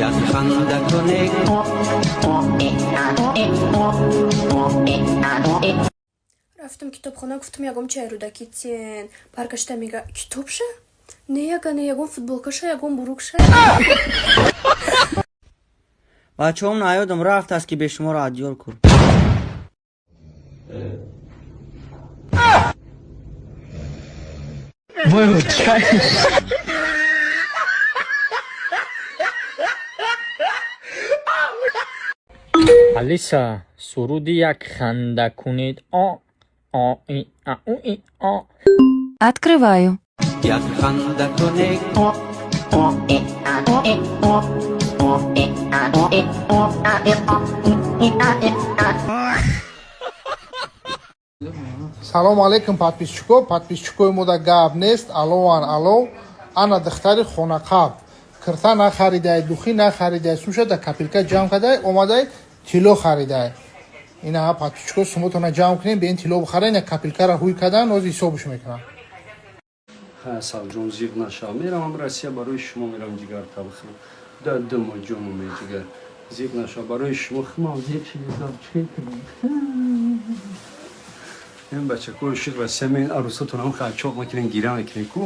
یک خنده کنه. رفتم کتابخانه گفتم یگم چه رودکی تین برگشتم میگه کتاب شه؟ نه یگم فوتبالکا شه یگم بروک شه. بچه هم نیادم رفت است که به شما را ادیار کن. Алиса, суруди як ханда кунид. Открываю. یک خنده کنه. салом алейкум подписчикои мо да гап нест. Алло ана духтари хонақаб кирта нахаридай, духӣ нахаридай, сушада капилка ҷамъ кадай, омадай тило харидай. ина подписчикои сумотона ҷамъ кунем, беин тило бихарен, капилкара ҳуй кадан, оз ҳисобуш мекунам. Savcım zirna şamir ama Rusya baroy şumo miram cigar tabxım. Da mo jomu me cigar. Zirna şa baroy şumo xma zip şey zab çekim. Hem بچه کوی شد و سمین عروستون هم خواهد چوب مکنن گیرم میکنن کو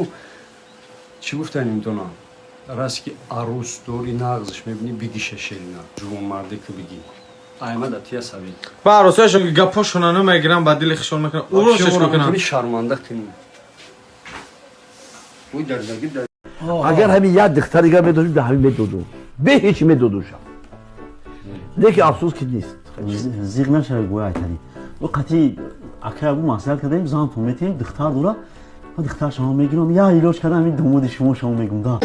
چی گفتنیم دونا راست که عروس دوری نغزش میبینی بگیشه شیرنا جوان مرده که بگی آیمه داتیه سوید با عروسایشون که گپاشون نمیگیرن بعد دل خشون میکنن اونو چش میکنن شرمنده کنیم وی درگی در اگر همین یاد دختری گه میدونیم به همین میدونم به هیچ میدونوشم لیکن افسوس که نیست زیغ نشه گویا تری وقتی اگر ابو مسئله کردیم زن تومتیم دختر دورا و دختر شما میگیرم یا ایلاج کردم این دومود شما میگم دا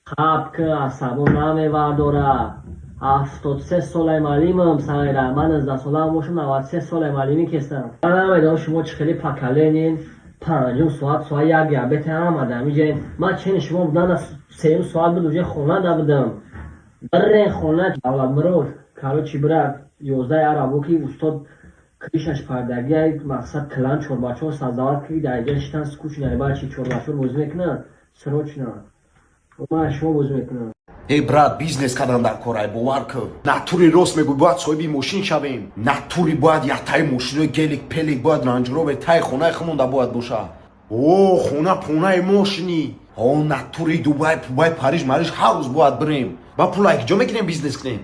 خب که عصبو نمیورداره 73 ساله معلمم سایره من از 10 ساله موشم 93 ساله معلمی کستم من نمیدونم شما چه خیلی پکلینین پنجم ساعت یک یابت هم آدمی جای من چین شما بودن سیم ساعت بود وجه خونه دا بودم برین خونه اولاد مروش کارو چی برد 11 عربو که استاد کریشش پردگی مقصد کلان چورباچور سازدار که در اینجا شتن سکوچ نایبا چی چورباچور بوز میکنن سروچ نه ما شما بوز میکنن ای برات بیزنس کردن در کارای باور کن ناتوری راست میگو باید صاحبی ماشین شویم ناتوری باید یک تای ماشین گلیک پلیک باید رنجرو به تای خونه خمون دا باید باشه او خونه پونه ماشینی او ناتوری دوبای پاریس مریج هر روز باید بریم با پولا یک جا میکنیم بیزنس کنیم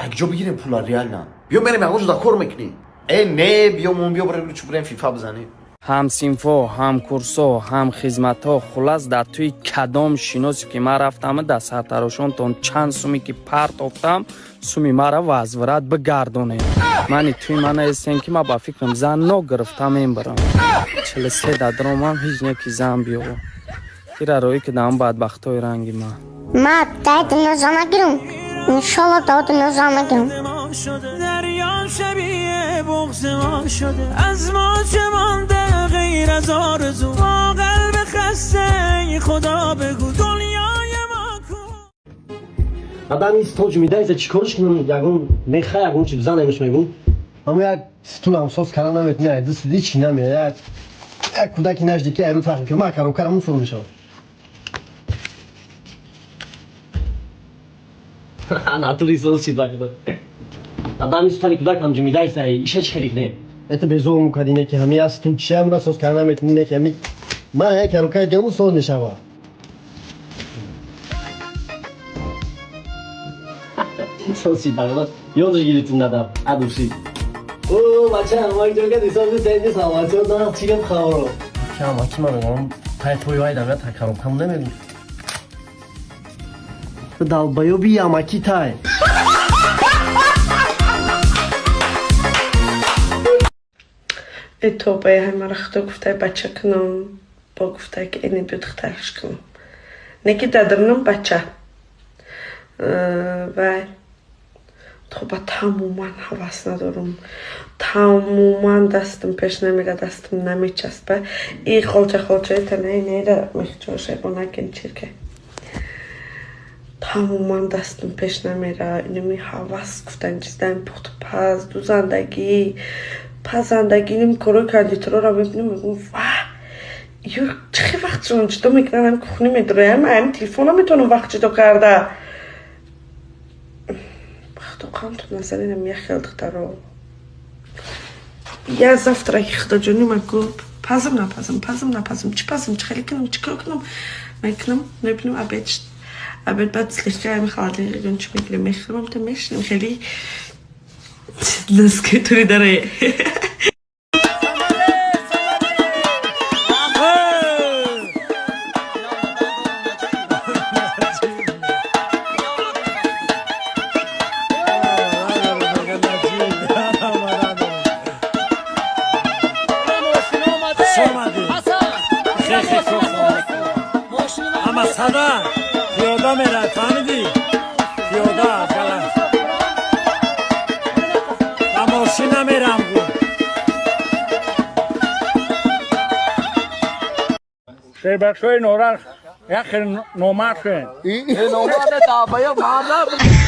یک جا بگیریم پولا ریال نه بیا بریم اگه جدا کار میکنیم ای نه بیا بریم چوب بریم فیفا بزنیم هم سینفو هم کورسو هم خدمت ها خلاص در توی کدام شناسی که من رفتم در سرتراشان تون چند سومی که پرت افتم سومی مرا وزورت بگردونه من توی من هستیم که من با فکرم زن نو گرفتم این برام 43 دادرم هم هیچ نکی زن بیو تیره روی که دام بدبخت های رنگی من دایت نظام گیرم انشالله دایت نظام گیرم دریا شبیه بغض ما شده از ما چه مانده غیر از آرزو با قلب خسته خدا بگو دنیای ما کو آدم این ستوج میده چیکارش کنم یگون میخه یگون چی بزن نمیش میگم اما یک ستول هم ساز کردن نمیتونه دست دی چی نمیاد یک کودکی نزدیکی امروز فهمی که ما کارم اون فرو میشه ناتوری سوز چی باشه آدم استانی کودک هم جمیده است ایشه چخیلی نه ات بزور میکنه که همین است تو چه هم سوز کردن نمیتونه که همین ما یک کارو جمو سوز نشوا سوزی بالا یادش گیریتون ندم ادوسی او بچه ما اینجا که دیسان سنجی سوالچو نه چیکم خبرو که ما کی منم پای توی وای دم تا کارم کم نمیدی تو دال بایو بی اما کی تای تو به همه رخت گفته بچه کنم با گفته که اینی بیاد اخترش کنم نکی دادرنم بچه و تو با تماما حواس ندارم تماما دستم پیش نمیره دستم نمیچسبه این خالچه تنهی نیده میخچوشه با نکن چیرکه تماما دستم پیش نمیره اینو می حواس گفتن چیز دارم پخت پز دو زندگی پزندگی نیم کرو کردی تو رو میبینیم میگم واه یور چه وقت وقتشون چطور میکنم کخونی میدرویم هم تلفون میتونم وقت چطور کرده وقت اوقام تو نزنینم یه خیل دخترو یه زفتره که خدا جونی مگو پزم نپزم چی پزم چی خیلی کنم چی کار کنم میکنم نبینم عبد بعد سلیخه میخواده گون چی میگیرم میخوام تا میشنم خیلی نسکه توی داره اما صدا پیاده میره فهمیدی؟ پیاده فلان و ماشین نمیرم گون بخشوی نوران یخ نومات شوین نومات تا باید مادر